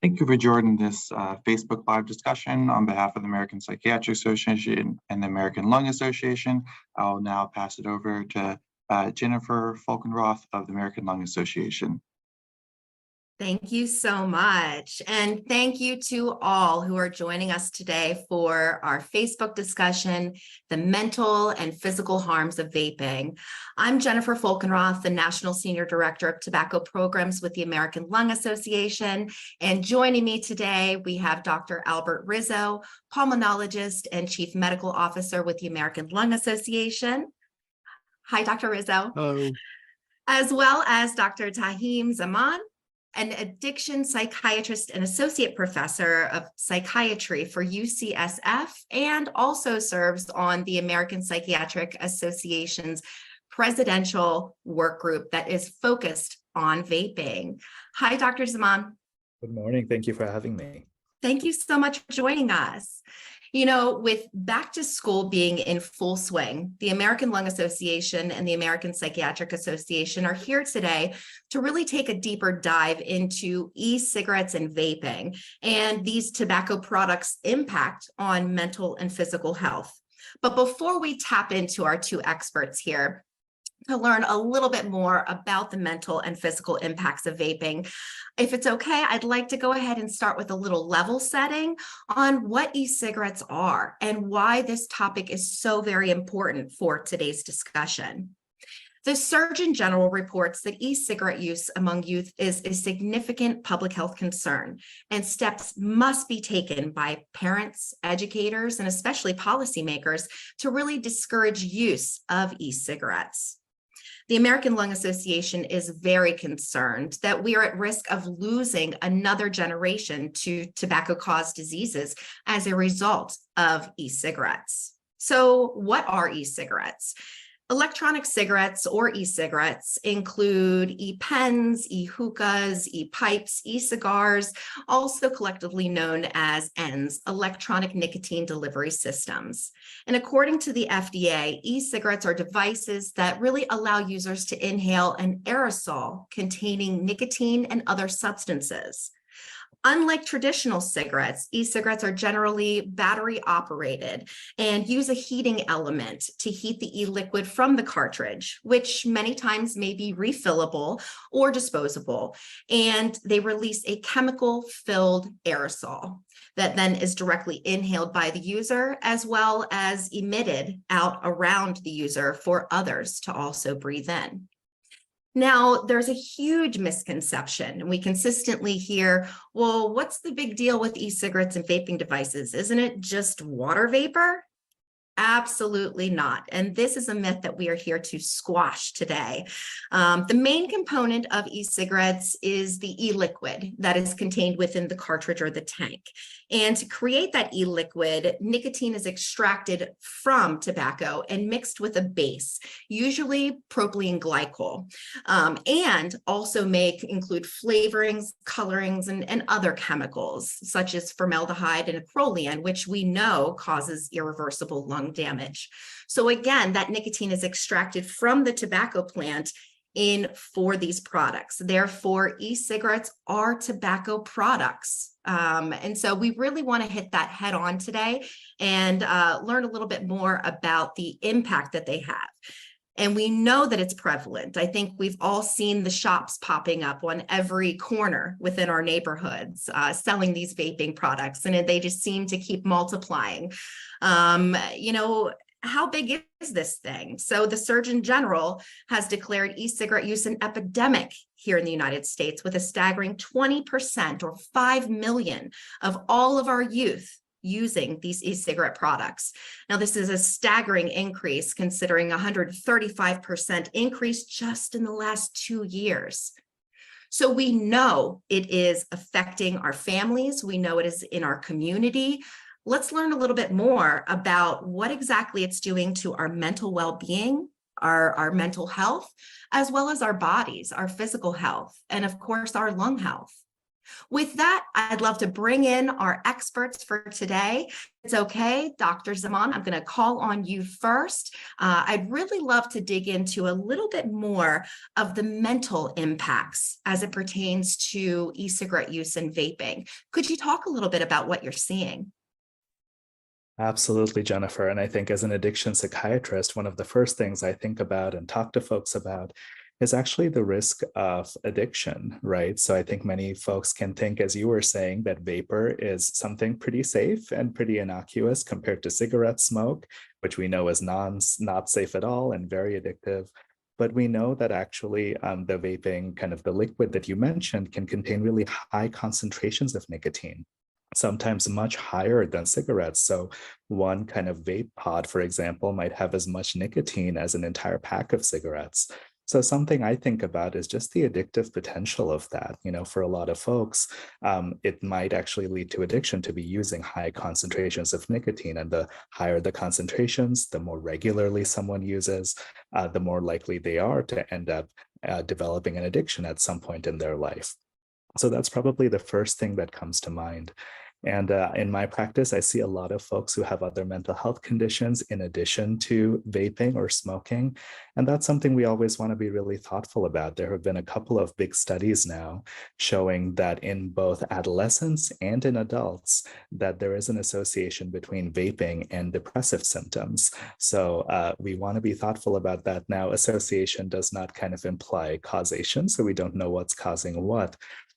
Thank you for joining this Facebook Live discussion on behalf of the American Psychiatry Association and the American Lung Association. I'll now pass it over to Jennifer Folkenroth of the American Lung Association. Thank you so much. And thank you to all who are joining us today for our Facebook discussion, The Mental and Physical Harms of Vaping. I'm Jennifer Folkenroth, the National Senior Director of Tobacco Programs with the American Lung Association. And joining me today, we have Dr. Albert Rizzo, pulmonologist and Chief Medical Officer with the American Lung Association. Hi, Dr. Rizzo. Hello. As well as Dr. Tauheed Zaman, an addiction psychiatrist and associate professor of psychiatry for UCSF, and also serves on the American Psychiatric Association's presidential work group that is focused on vaping. Hi, Dr. Zaman. Good morning. Thank you for having me. Thank you so much for joining us. You know, with back to school being in full swing, the American Lung Association and the American Psychiatric Association are here today to really take a deeper dive into e-cigarettes and vaping and these tobacco products' impact on mental and physical health. But before we tap into our two experts here, to learn a little bit more about the mental and physical impacts of vaping, if it's okay, I'd like to go ahead and start with a little level setting on what e-cigarettes are and why this topic is so very important for today's discussion. The Surgeon General reports that e-cigarette use among youth is a significant public health concern, and steps must be taken by parents, educators, and especially policymakers to really discourage use of e-cigarettes. The American Lung Association is very concerned that we are at risk of losing another generation to tobacco-caused diseases as a result of e-cigarettes. So what are e-cigarettes? Electronic cigarettes or e-cigarettes include e-pens, e-hookahs, e-pipes, e-cigars, also collectively known as ENDS, electronic nicotine delivery systems. And according to the FDA, e-cigarettes are devices that really allow users to inhale an aerosol containing nicotine and other substances. Unlike traditional cigarettes, e-cigarettes are generally battery operated and use a heating element to heat the e-liquid from the cartridge, which many times may be refillable or disposable. And they release a chemical-filled aerosol that then is directly inhaled by the user as well as emitted out around the user for others to also breathe in. Now, there's a huge misconception, and we consistently hear, well, what's the big deal with e-cigarettes and vaping devices? Isn't it just water vapor? Absolutely not. And this is a myth that we are here to squash today. The main component of e-cigarettes is the e-liquid that is contained within the cartridge or the tank. And to create that e-liquid, nicotine is extracted from tobacco and mixed with a base, usually propylene glycol, and also may include flavorings, colorings, and other chemicals, such as formaldehyde and acrolein, which we know causes irreversible lung damage. So again, that nicotine is extracted from the tobacco plant for these products. Therefore, e-cigarettes are tobacco products. And so we really want to hit that head on today and learn a little bit more about the impact that they have. And we know that it's prevalent. I think we've all seen the shops popping up on every corner within our neighborhoods, selling these vaping products, and they just seem to keep multiplying. You know, how big is this thing? So the Surgeon General has declared e-cigarette use an epidemic here in the United States, with a staggering 20% or 5 million of all of our youth using these e-cigarette products. Now, this is a staggering increase considering 135% increase just in the last 2 years. So we know it is affecting our families. We know it is in our community. Let's learn a little bit more about what exactly it's doing to our mental well-being, our mental health, as well as our bodies, our physical health, and of course, our lung health. With that, I'd love to bring in our experts for today. It's okay, Dr. Zaman, I'm going to call on you first. I'd really love to dig into a little bit more of the mental impacts as it pertains to e-cigarette use and vaping. Could you talk a little bit about what you're seeing? Absolutely, Jennifer. And I think as an addiction psychiatrist, one of the first things I think about and talk to folks about is actually the risk of addiction, right? So I think many folks can think, as you were saying, that vapor is something pretty safe and pretty innocuous compared to cigarette smoke, which we know is not safe at all and very addictive. But we know that actually the vaping, kind of the liquid that you mentioned, can contain really high concentrations of nicotine, sometimes much higher than cigarettes. So one kind of vape pod, for example, might have as much nicotine as an entire pack of cigarettes. So something I think about is just the addictive potential of that. For a lot of folks, it might actually lead to addiction to be using high concentrations of nicotine. And the higher the concentrations, the more regularly someone uses, the more likely they are to end up developing an addiction at some point in their life. So that's probably the first thing that comes to mind. And in my practice, I see a lot of folks who have other mental health conditions in addition to vaping or smoking. And that's something we always want to be really thoughtful about. There have been a couple of big studies now showing that in both adolescents and in adults, that there is an association between vaping and depressive symptoms. So we want to be thoughtful about that. Now, association does not kind of imply causation, so we don't know what's causing what.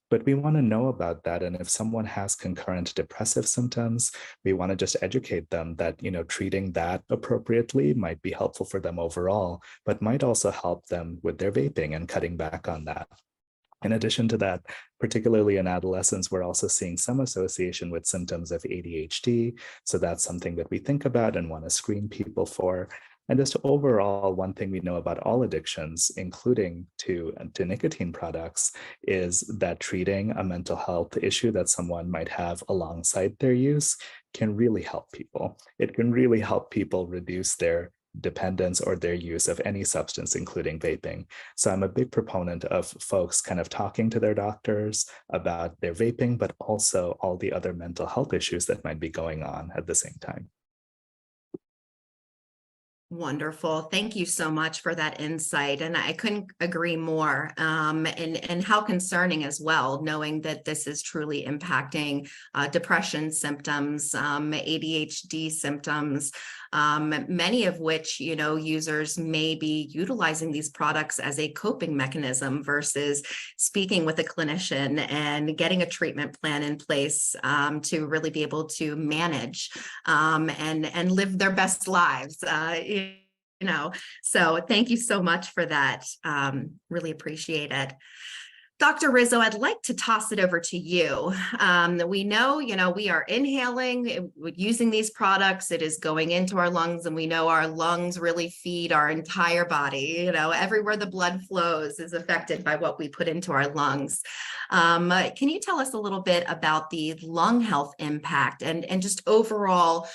But we want to know about that. And if someone has concurrent depressive symptoms, we want to just educate them that, treating that appropriately might be helpful for them overall, but might also help them with their vaping and cutting back on that. In addition to that, particularly in adolescents, we're also seeing some association with symptoms of ADHD. So that's something that we think about and want to screen people for. And just overall, one thing we know about all addictions, including to nicotine products, is that treating a mental health issue that someone might have alongside their use can really help people. It can really help people reduce their dependence or their use of any substance, including vaping. So I'm a big proponent of folks kind of talking to their doctors about their vaping, but also all the other mental health issues that might be going on at the same time. Wonderful. Thank you so much for that insight. And I couldn't agree more. And how concerning as well, knowing that this is truly impacting depression symptoms, ADHD symptoms, many of which, users may be utilizing these products as a coping mechanism versus speaking with a clinician and getting a treatment plan in place to really be able to manage and live their best lives. So thank you so much for that. Really appreciate it. Dr. Rizzo, I'd like to toss it over to you. We know, we are inhaling, using these products, it is going into our lungs, and we know our lungs really feed our entire body. Everywhere the blood flows is affected by what we put into our lungs. Can you tell us a little bit about the lung health impact and just overall,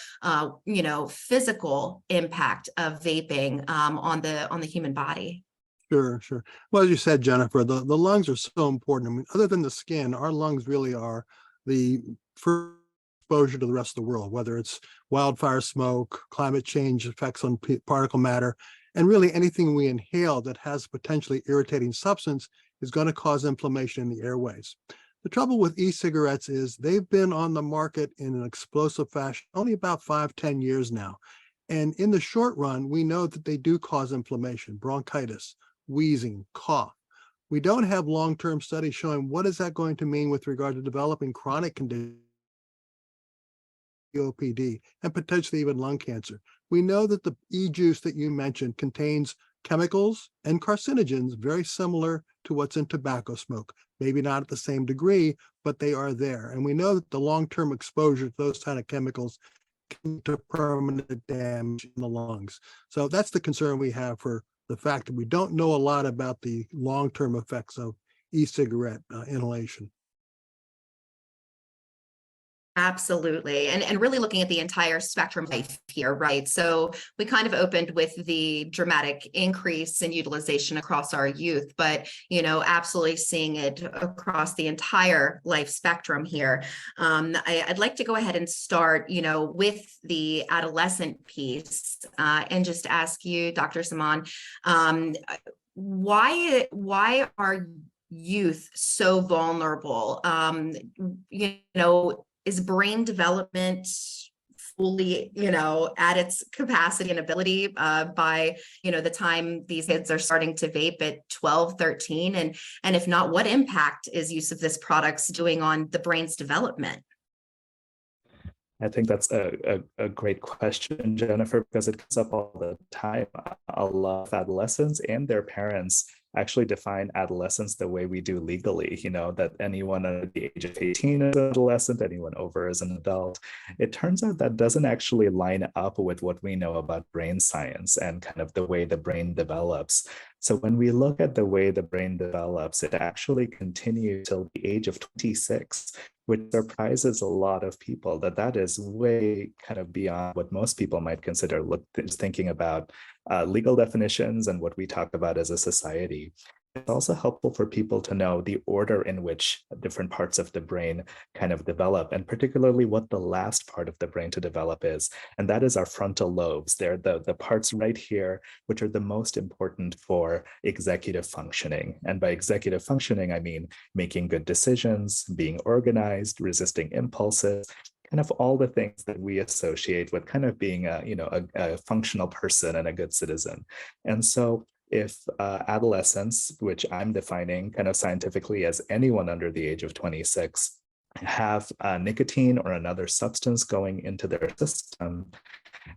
physical impact of vaping on the human body? Sure. Well, as you said, Jennifer, the lungs are so important. I mean, other than the skin, our lungs really are the first exposure to the rest of the world, whether it's wildfire smoke, climate change effects on particle matter, and really anything we inhale that has potentially irritating substance is going to cause inflammation in the airways. The trouble with e-cigarettes is they've been on the market in an explosive fashion only about 5-10 years now. And in the short run, we know that they do cause inflammation, bronchitis, wheezing, cough. We don't have long-term studies showing what is that going to mean with regard to developing chronic conditions, COPD, and potentially even lung cancer. We know that the e-juice that you mentioned contains chemicals and carcinogens very similar to what's in tobacco smoke. Maybe not at the same degree, but they are there. And we know that the long-term exposure to those kind of chemicals can lead to permanent damage in the lungs. So that's the concern we have for the fact that we don't know a lot about the long-term effects of e-cigarette inhalation. Absolutely. And really looking at the entire spectrum life here, right? So we kind of opened with the dramatic increase in utilization across our youth, but, absolutely seeing it across the entire life spectrum here. I'd like to go ahead and start, with the adolescent piece and just ask you, Dr. Zaman, why are youth so vulnerable? Is brain development fully, at its capacity and ability by, the time these kids are starting to vape at 12, 13? And if not, what impact is use of this products doing on the brain's development? I think that's a great question, Jennifer, because it comes up all the time. A lot of adolescents and their parents actually define adolescence the way we do legally, that anyone under the age of 18 is an adolescent, anyone over is an adult. It turns out that doesn't actually line up with what we know about brain science and kind of the way the brain develops. So when we look at the way the brain develops, it actually continues till the age of 26, which surprises a lot of people, that is way kind of beyond what most people might consider thinking about legal definitions and what we talk about as a society. It's also helpful for people to know the order in which different parts of the brain kind of develop, and particularly what the last part of the brain to develop is. And that is our frontal lobes. They're the parts right here, which are the most important for executive functioning. And by executive functioning, I mean making good decisions, being organized, resisting impulses, kind of all the things that we associate with kind of being a functional person and a good citizen. And so if adolescents, which I'm defining kind of scientifically as anyone under the age of 26, have nicotine or another substance going into their system,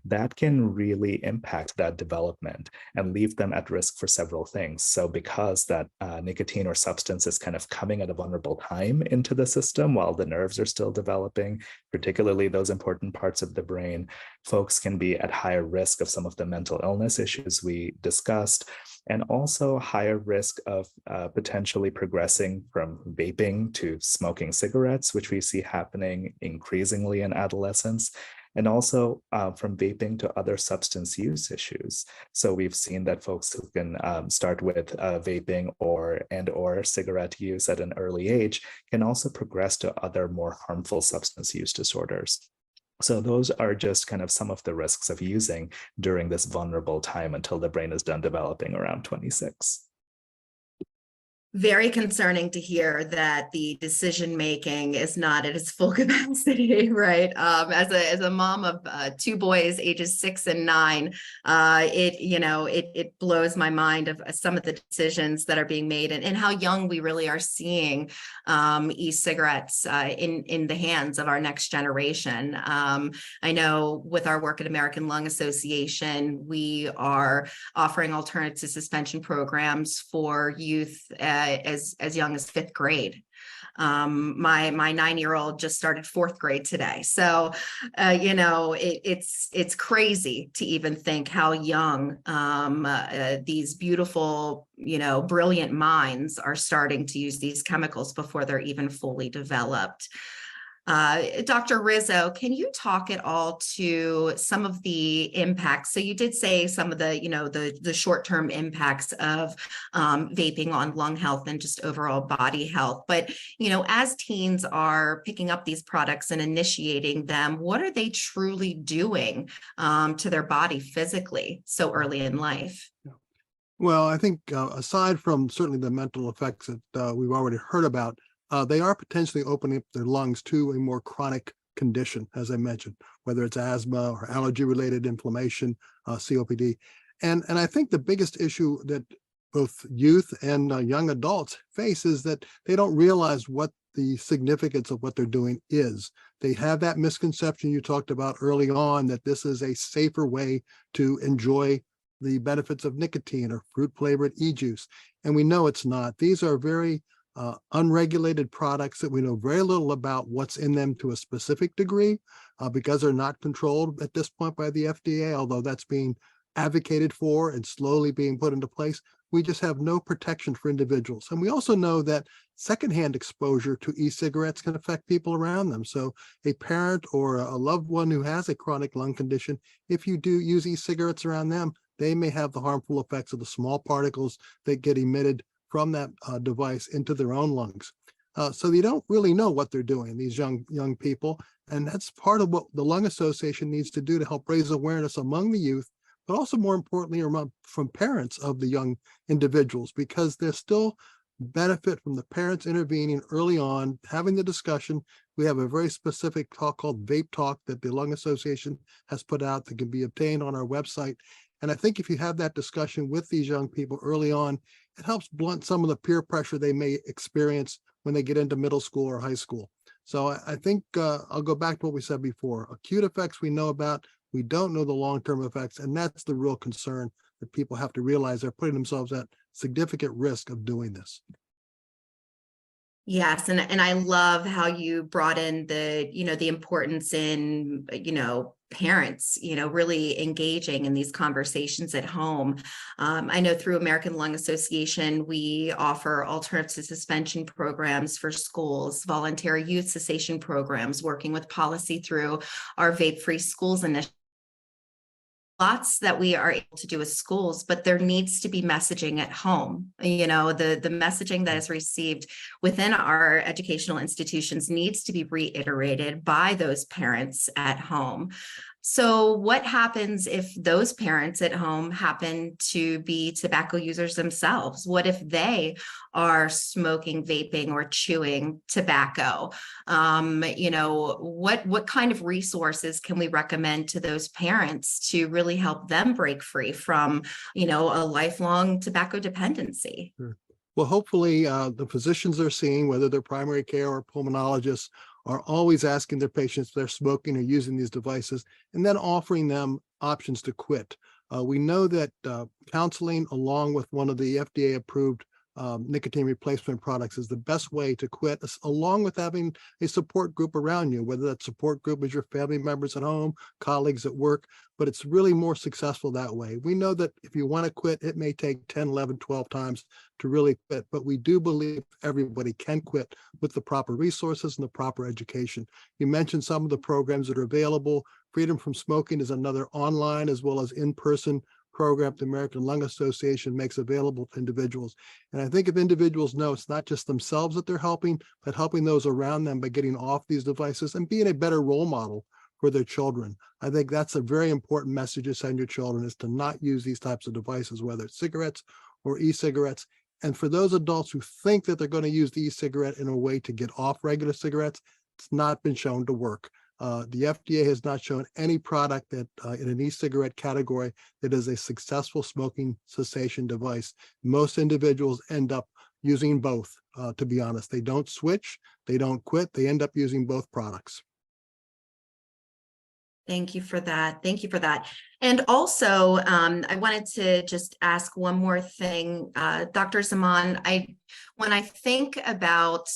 that can really impact that development and leave them at risk for several things. So because that nicotine or substance is kind of coming at a vulnerable time into the system while the nerves are still developing, particularly those important parts of the brain, folks can be at higher risk of some of the mental illness issues we discussed, and also higher risk of potentially progressing from vaping to smoking cigarettes, which we see happening increasingly in adolescence, and also from vaping to other substance use issues. So we've seen that folks who can start with vaping or cigarette use at an early age can also progress to other more harmful substance use disorders. So those are just kind of some of the risks of using during this vulnerable time until the brain is done developing around 26. Very concerning to hear that the decision making is not at its full capacity, right? As a mom of two boys, ages 6 and 9, it blows my mind of some of the decisions that are being made and how young we really are seeing e-cigarettes in the hands of our next generation. I know with our work at American Lung Association, we are offering alternative suspension programs for youth as young as 5th grade. My 9-year-old just started 4th grade today. So, it's crazy to even think how young these beautiful, brilliant minds are starting to use these chemicals before they're even fully developed. Dr. Rizzo, can you talk at all to some of the impacts? So you did say some of the short-term impacts of vaping on lung health and just overall body health. But, as teens are picking up these products and initiating them, what are they truly doing to their body physically so early in life? Well, I think aside from certainly the mental effects that we've already heard about, they are potentially opening up their lungs to a more chronic condition, as I mentioned, whether it's asthma or allergy-related inflammation, COPD. And I think the biggest issue that both youth and young adults face is that they don't realize what the significance of what they're doing is. They have that misconception you talked about early on that this is a safer way to enjoy the benefits of nicotine or fruit-flavored e-juice. And we know it's not. These are very unregulated products that we know very little about what's in them to a specific degree because they're not controlled at this point by the FDA, although that's being advocated for and slowly being put into place. we just have no protection for individuals. And we also know that secondhand exposure to e-cigarettes can affect people around them. So a parent or a loved one who has a chronic lung condition, if you do use e-cigarettes around them, they may have the harmful effects of the small particles that get emitted from that device into their own lungs. So you don't really know what they're doing, these young people. And that's part of what the Lung Association needs to do to help raise awareness among the youth, but also more importantly, from parents of the young individuals, because there's still benefit from the parents intervening early on, having the discussion. We have a very specific talk called Vape Talk that the Lung Association has put out that can be obtained on our website. And I think if you have that discussion with these young people early on, it helps blunt some of the peer pressure they may experience when they get into middle school or high school. So I think I'll go back to what we said before. Acute effects we know about, we don't know the long-term effects, and that's the real concern that people have to realize they're putting themselves at significant risk of doing this. Yes, and I love how you brought in the, the importance in, parents, really engaging in these conversations at home. I know through American Lung Association, we offer alternative suspension programs for schools, voluntary youth cessation programs, working with policy through our Vape-Free Schools initiative. Lots that we are able to do with schools, but there needs to be messaging at home. The messaging that is received within our educational institutions needs to be reiterated by those parents at home. So what happens if those parents at home happen to be tobacco users themselves? What if they are smoking, vaping, or chewing tobacco? What kind of resources can we recommend to those parents to really help them break free from, a lifelong tobacco dependency? Sure. Well, hopefully the physicians they're seeing, whether they're primary care or pulmonologists, are always asking their patients if they're smoking or using these devices, and then offering them options to quit. We know that counseling, along with one of the FDA-approved nicotine replacement products, is the best way to quit, along with having a support group around you, whether that support group is your family members at home, colleagues at work, but it's really more successful that way. We know that if you want to quit, it may take 10, 11, 12 times to really quit, but we do believe everybody can quit with the proper resources and the proper education. You mentioned some of the programs that are available. Freedom from Smoking is another online as well as in-person program the American Lung Association makes available to individuals. And I think if individuals know it's not just themselves that they're helping, but helping those around them by getting off these devices and being a better role model for their children. I think that's a very important message to send your children, is to not use these types of devices, whether it's cigarettes or e-cigarettes. And for those adults who think that they're going to use the e-cigarette in a way to get off regular cigarettes, it's not been shown to work. The FDA has not shown any product that in an e-cigarette category that is a successful smoking cessation device. Most individuals end up using both, to be honest. They don't switch, they don't quit, they end up using both products. Thank you for that. Thank you for that. And also, I wanted to just ask one more thing, Dr. Zaman. When I think about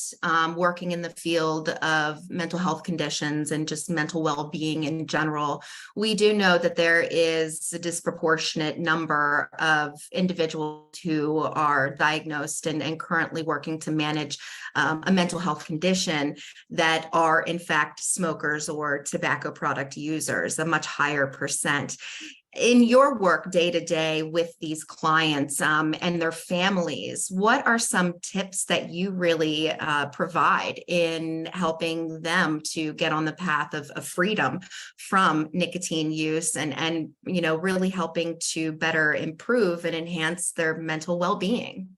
working in the field of mental health conditions and just mental well-being in general, we do know that there is a disproportionate number of individuals who are diagnosed and currently working to manage a mental health condition that are in fact smokers or tobacco product users, a much higher percent. In your work day to day with these clients and their families, what are some tips that you really provide in helping them to get on the path of freedom from nicotine use and really helping to better improve and enhance their mental well-being?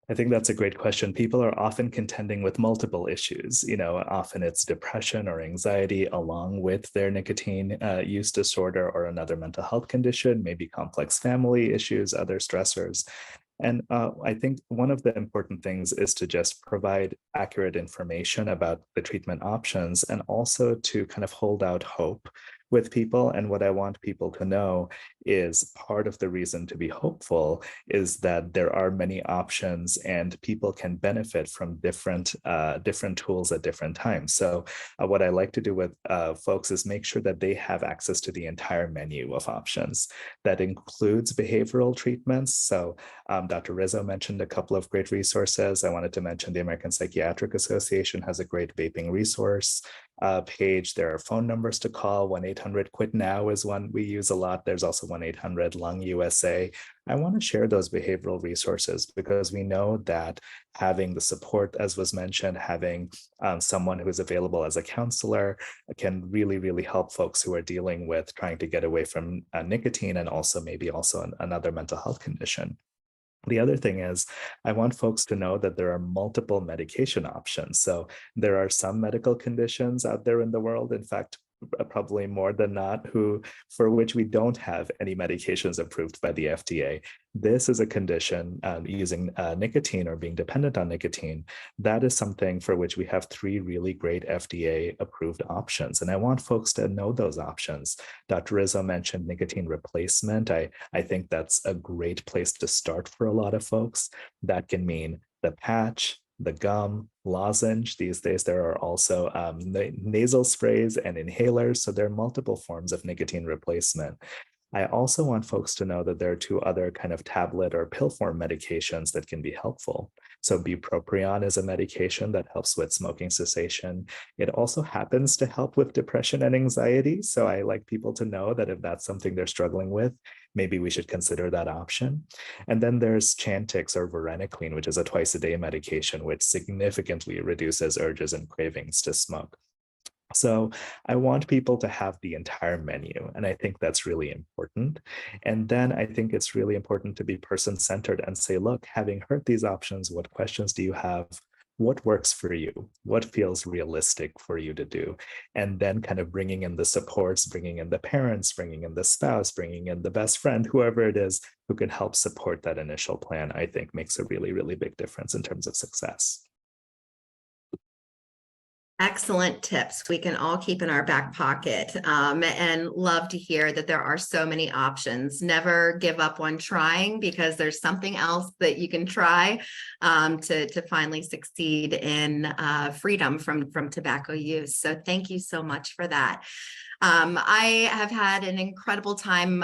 I think that's a great question. People are often contending with multiple issues. Often it's depression or anxiety along with their nicotine use disorder or another mental health condition, maybe complex family issues, other stressors. And I think one of the important things is to just provide accurate information about the treatment options, and also to kind of hold out hope with people. And what I want people to know is part of the reason to be hopeful is that there are many options and people can benefit from different tools at different times. So what I like to do with folks is make sure that they have access to the entire menu of options. That includes behavioral treatments. So Dr. Rizzo mentioned a couple of great resources. I wanted to mention the American Psychiatric Association has a great vaping resource page. There are phone numbers to call. 1-800-QUIT-NOW is one we use a lot. There's also 1-800-LUNG-USA. I want to share those behavioral resources because we know that having the support, as was mentioned, having someone who is available as a counselor can really, really help folks who are dealing with trying to get away from nicotine and also maybe also another mental health condition. The other thing is, I want folks to know that there are multiple medication options. So there are some medical conditions out there in the world, in fact, probably more than not, for which we don't have any medications approved by the FDA. This is a condition using nicotine or being dependent on nicotine. That is something for which we have 3 really great FDA approved options. And I want folks to know those options. Dr. Rizzo mentioned nicotine replacement. I think that's a great place to start for a lot of folks. That can mean the patch, the gum, lozenge. These days, there are also nasal sprays and inhalers. So there are multiple forms of nicotine replacement. I also want folks to know that there are 2 other kind of tablet or pill form medications that can be helpful. So bupropion is a medication that helps with smoking cessation. It also happens to help with depression and anxiety. So I like people to know that if that's something they're struggling with, maybe we should consider that option. And then there's Chantix or varenicline, which is a twice-a-day medication, which significantly reduces urges and cravings to smoke. So I want people to have the entire menu, and I think that's really important. And then I think it's really important to be person-centered and say, look, having heard these options, what questions do you have? What works for you? What feels realistic for you to do? And then kind of bringing in the supports, bringing in the parents, bringing in the spouse, bringing in the best friend, whoever it is who can help support that initial plan, I think makes a really, really big difference in terms of success. Excellent tips we can all keep in our back pocket, and love to hear that there are so many options. Never give up on trying because there's something else that you can try to finally succeed in freedom from tobacco use. So thank you so much for that. I have had an incredible time,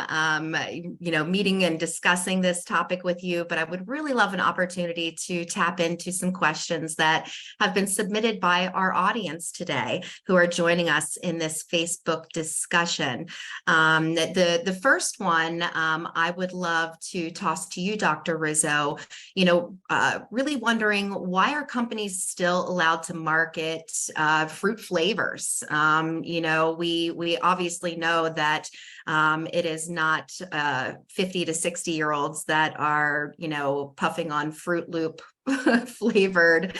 meeting and discussing this topic with you, but I would really love an opportunity to tap into some questions that have been submitted by our audience today who are joining us in this Facebook discussion. The first one I would love to toss to you, Dr. Rizzo, really wondering, why are companies still allowed to market fruit flavors? We obviously know that it is not 50 to 60-year-olds that are, puffing on Fruit Loop flavored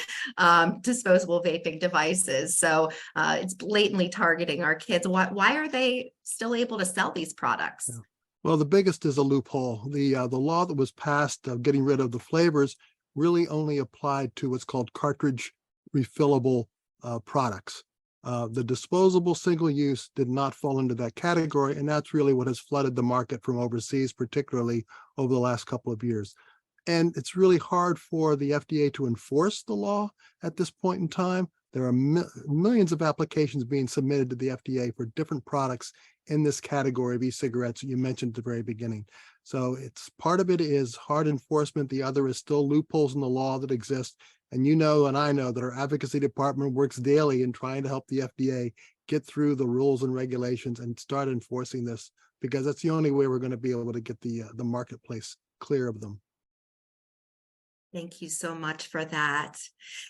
disposable vaping devices. So it's blatantly targeting our kids. Why are they still able to sell these products? Yeah. Well, the biggest is a loophole. The law that was passed of getting rid of the flavors really only applied to what's called cartridge refillable products. The disposable single use did not fall into that category, and that's really what has flooded the market from overseas, particularly over the last couple of years. And it's really hard for the FDA to enforce the law at this point in time. There are millions of applications being submitted to the FDA for different products in this category of e-cigarettes that you mentioned at the very beginning. So it's part of it is hard enforcement. The other is still loopholes in the law that exist. And and I know that our advocacy department works daily in trying to help the FDA get through the rules and regulations and start enforcing this, because that's the only way we're going to be able to get the marketplace clear of them. Thank you so much for that.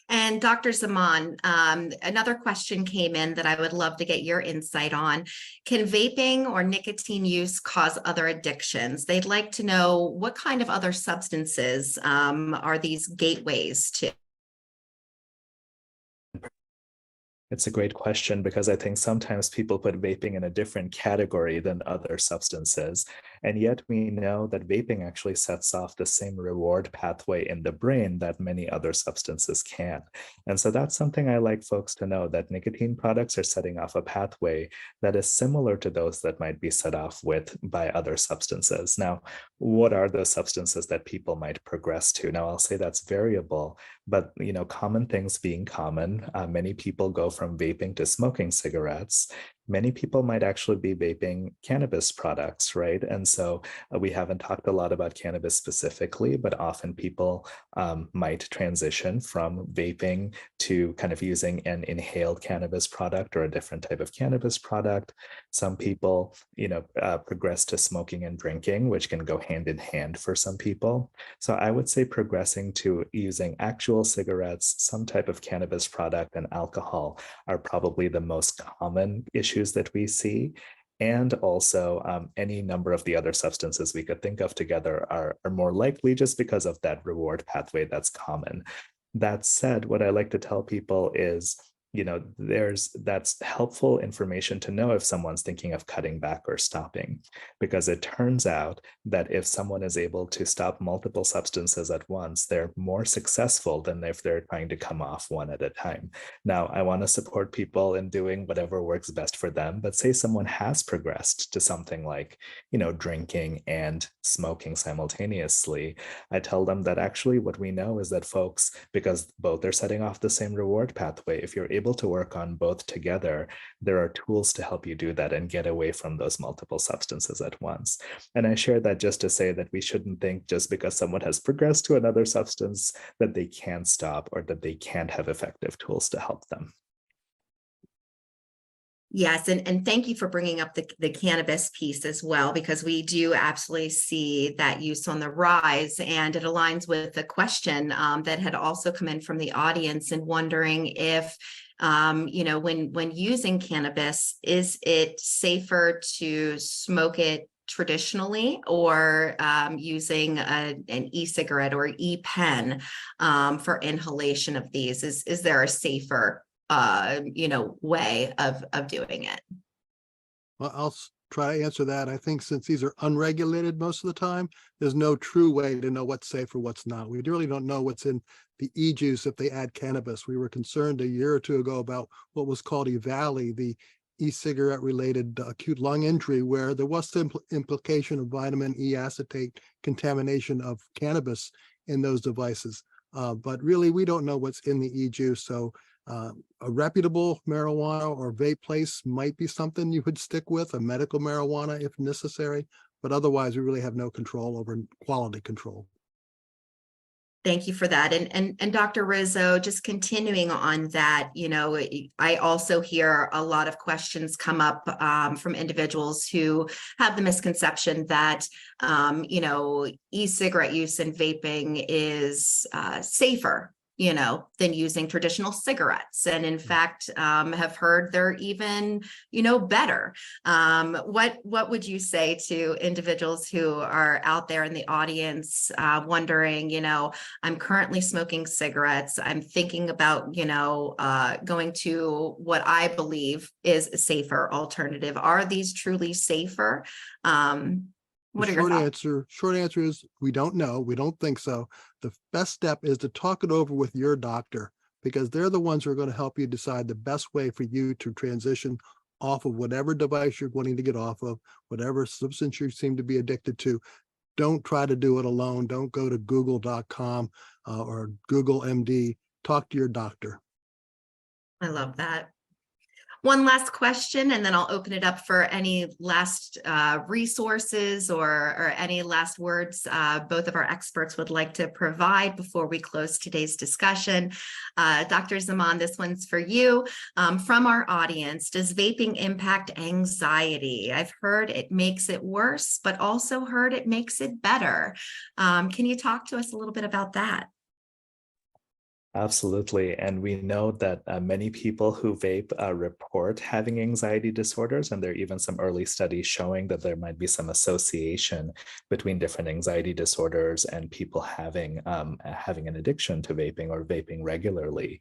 And Dr. Zaman, another question came in that I would love to get your insight on. Can vaping or nicotine use cause other addictions? They'd like to know what kind of other substances are these gateways to. It's a great question because I think sometimes people put vaping in a different category than other substances. And yet we know that vaping actually sets off the same reward pathway in the brain that many other substances can. And so that's something I like folks to know, that nicotine products are setting off a pathway that is similar to those that might be set off with by other substances. Now, what are those substances that people might progress to? Now, I'll say that's variable, but common things being common, many people go from vaping to smoking cigarettes. Many people might actually be vaping cannabis products, right? And so we haven't talked a lot about cannabis specifically, but often people might transition from vaping to kind of using an inhaled cannabis product or a different type of cannabis product. Some people, progress to smoking and drinking, which can go hand in hand for some people. So I would say progressing to using actual cigarettes, some type of cannabis product, and alcohol are probably the most common issues that we see. And also any number of the other substances we could think of together are more likely just because of that reward pathway that's common. That said, what I like to tell people is, that's helpful information to know if someone's thinking of cutting back or stopping, because it turns out that if someone is able to stop multiple substances at once, they're more successful than if they're trying to come off one at a time. Now, I want to support people in doing whatever works best for them, but say someone has progressed to something like, drinking and smoking simultaneously, I tell them that actually what we know is that folks, because both are setting off the same reward pathway, if you're able to work on both together, there are tools to help you do that and get away from those multiple substances at once. And I share that just to say that we shouldn't think just because someone has progressed to another substance that they can't stop or that they can't have effective tools to help them. Yes, and thank you for bringing up the cannabis piece as well, because we do absolutely see that use on the rise, and it aligns with the question that had also come in from the audience and wondering if, when using cannabis, is it safer to smoke it traditionally or using an e-cigarette or e-pen for inhalation of these? Is there a safer way of doing it? Well, I'll try to answer that. I think since these are unregulated most of the time, there's no true way to know what's safe or what's not. We really don't know what's in the e-juice if they add cannabis. We were concerned a year or two ago about what was called EVALI, the e-cigarette related acute lung injury, where there was the implication of vitamin E acetate contamination of cannabis in those devices. But really, we don't know what's in the e-juice. So a reputable marijuana or vape place might be something you would stick with, a medical marijuana if necessary, but otherwise we really have no control over quality control. Thank you for that. And Dr. Rizzo, just continuing on that, I also hear a lot of questions come up from individuals who have the misconception that, e-cigarette use and vaping is safer than using traditional cigarettes. And in fact, have heard they're even, better. What would you say to individuals who are out there in the audience wondering, I'm currently smoking cigarettes. I'm thinking about, going to what I believe is a safer alternative. Are these truly safer? What are your thoughts? Short answer is we don't know. We don't think so. The best step is to talk it over with your doctor, because they're the ones who are going to help you decide the best way for you to transition off of whatever device you're wanting to get off of, whatever substance you seem to be addicted to. Don't try to do it alone. Don't go to google.com or Google MD. Talk to your doctor. I love that. One last question, and then I'll open it up for any last resources or any last words both of our experts would like to provide before we close today's discussion. Dr. Zaman, this one's for you. From our audience, does vaping impact anxiety? I've heard it makes it worse, but also heard it makes it better. Can you talk to us a little bit about that? Absolutely. And we know that many people who vape report having anxiety disorders, and there are even some early studies showing that there might be some association between different anxiety disorders and people having an addiction to vaping or vaping regularly.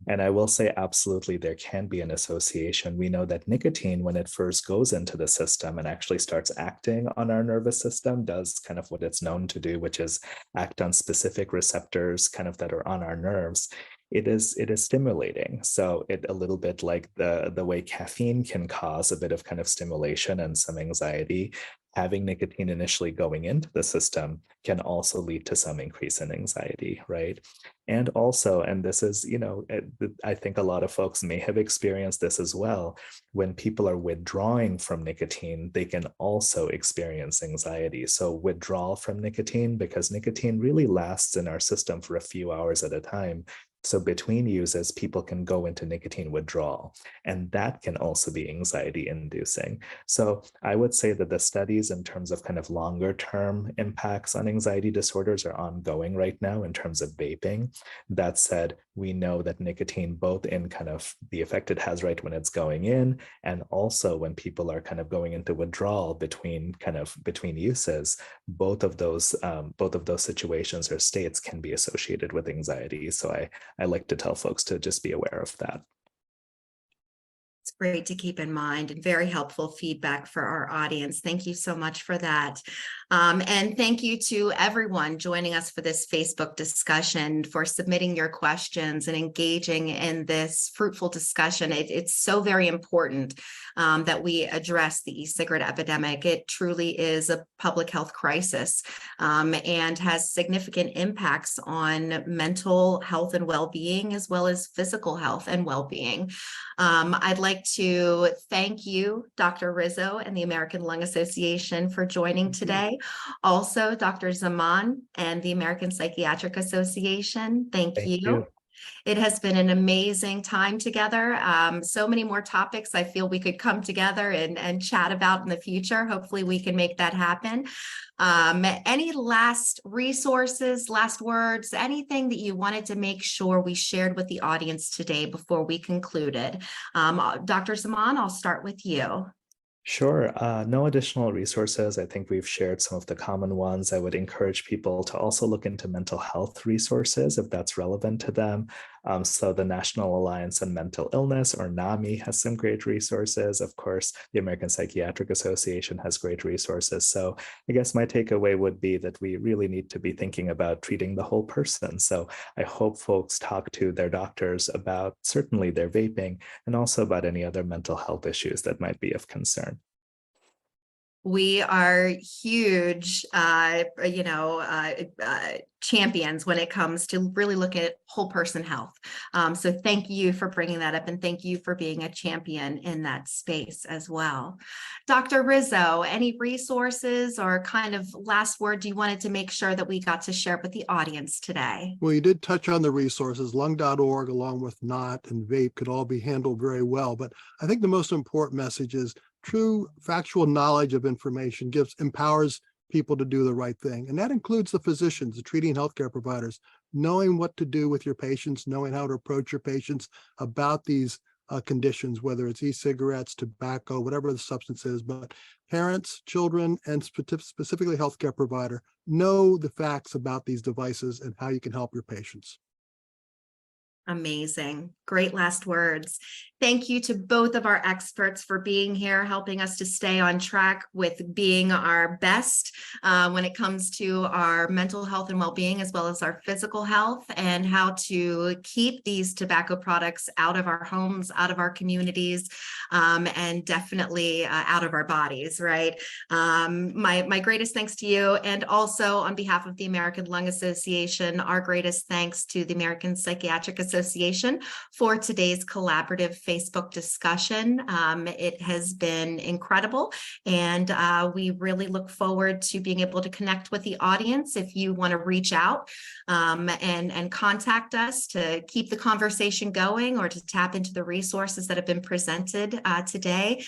And I will say, absolutely, there can be an association. We know that nicotine, when it first goes into the system and actually starts acting on our nervous system, does kind of what it's known to do, which is act on specific receptors kind of that are on our nerves. It is stimulating. So it a little bit like the way caffeine can cause a bit of kind of stimulation and some anxiety. Having nicotine initially going into the system can also lead to some increase in anxiety, right? And also, and this is, I think a lot of folks may have experienced this as well. When people are withdrawing from nicotine, they can also experience anxiety. So withdrawal from nicotine, because nicotine really lasts in our system for a few hours at a time. So between uses, people can go into nicotine withdrawal, and that can also be anxiety inducing. So I would say that the studies in terms of kind of longer term impacts on anxiety disorders are ongoing right now in terms of vaping. That said, we know that nicotine, both in kind of the effect it has right when it's going in, and also when people are kind of going into withdrawal between uses, both of those situations or states can be associated with anxiety. So I like to tell folks to just be aware of that. It's great to keep in mind and very helpful feedback for our audience. Thank you so much for that. And thank you to everyone joining us for this Facebook discussion, for submitting your questions and engaging in this fruitful discussion. It's so very important that we address the e-cigarette epidemic. It truly is a public health crisis and has significant impacts on mental health and well-being, as well as physical health and well-being. I'd like to thank you, Dr. Rizzo and the American Lung Association, for joining today. Also, Dr. Zaman and the American Psychiatric Association, thank you. It has been an amazing time together. So many more topics I feel we could come together and chat about in the future. Hopefully we can make that happen. Any last resources, last words, anything that you wanted to make sure we shared with the audience today before we concluded? Dr. Zaman, I'll start with you. Sure. No additional resources. I think we've shared some of the common ones. I would encourage people to also look into mental health resources if that's relevant to them. So the National Alliance on Mental Illness, or NAMI, has some great resources. Of course, the American Psychiatric Association has great resources. So I guess my takeaway would be that we really need to be thinking about treating the whole person. So I hope folks talk to their doctors about certainly their vaping and also about any other mental health issues that might be of concern. We are huge, champions when it comes to really look at whole person health. So thank you for bringing that up, and thank you for being a champion in that space as well. Dr. Rizzo, any resources or kind of last word you wanted to make sure that we got to share with the audience today? Well, you did touch on the resources. Lung.org, along with NOT and VAPE, could all be handled very well. But I think the most important message is true factual knowledge of information empowers people to do the right thing. And that includes the physicians, the treating healthcare providers, knowing what to do with your patients, knowing how to approach your patients about these conditions, whether it's e-cigarettes, tobacco, whatever the substance is. But parents, children, and specifically healthcare provider know the facts about these devices and how you can help your patients. Amazing. Great last words. Thank you to both of our experts for being here, helping us to stay on track with being our best when it comes to our mental health and well-being, as well as our physical health, and how to keep these tobacco products out of our homes, out of our communities, and definitely out of our bodies, right? My greatest thanks to you. And also on behalf of the American Lung Association, our greatest thanks to the American Psychiatric Association for today's collaborative Facebook discussion. It has been incredible, and we really look forward to being able to connect with the audience. If you want to reach out and contact us to keep the conversation going or to tap into the resources that have been presented today,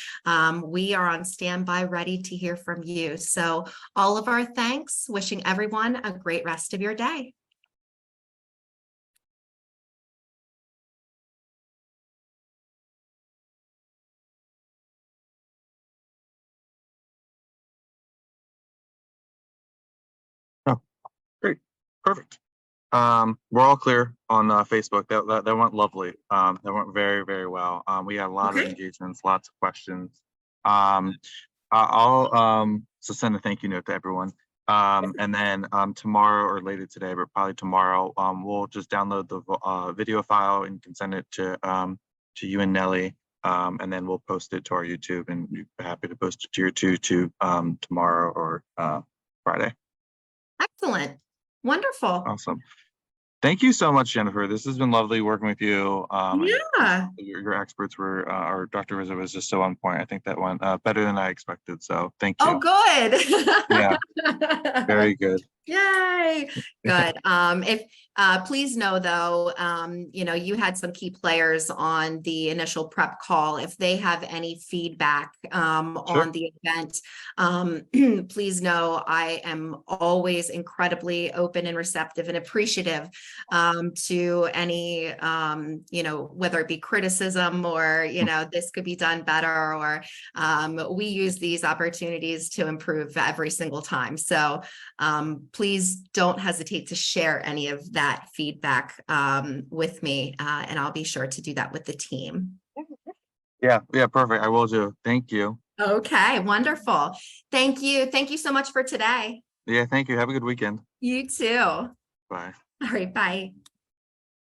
we are on standby ready to hear from you. So all of our thanks, wishing everyone a great rest of your day. Oh, great. Perfect. We're all clear on Facebook. That went lovely. That went very, very well. We had a lot of Okay. engagements, lots of questions. I'll so send a thank you note to everyone. And then tomorrow or later today, but probably tomorrow, we'll just download the video file and can send it to you and Nellie. And then we'll post it to our YouTube, and we're happy to post it to your two tomorrow or Friday. Excellent. Wonderful. Awesome. Thank you so much, Jennifer. This has been lovely working with you. Yeah. Your experts were, or Dr. Rizzo was just so on point. I think that went better than I expected. So thank you. Oh, good. Yeah, very good. Yay. Good. If please know though, you know, you had some key players on the initial prep call. If they have any feedback on the event, please know I am always incredibly open and receptive and appreciative to any, you know, whether it be criticism or, you know, this could be done better, or we use these opportunities to improve every single time. So please don't hesitate to share any of that feedback with me, and I'll be sure to do that with the team. Yeah, perfect. I will do. Thank you. Okay, wonderful. Thank you. Thank you so much for today. Yeah, thank you. Have a good weekend. You too. All Bye. right, bye.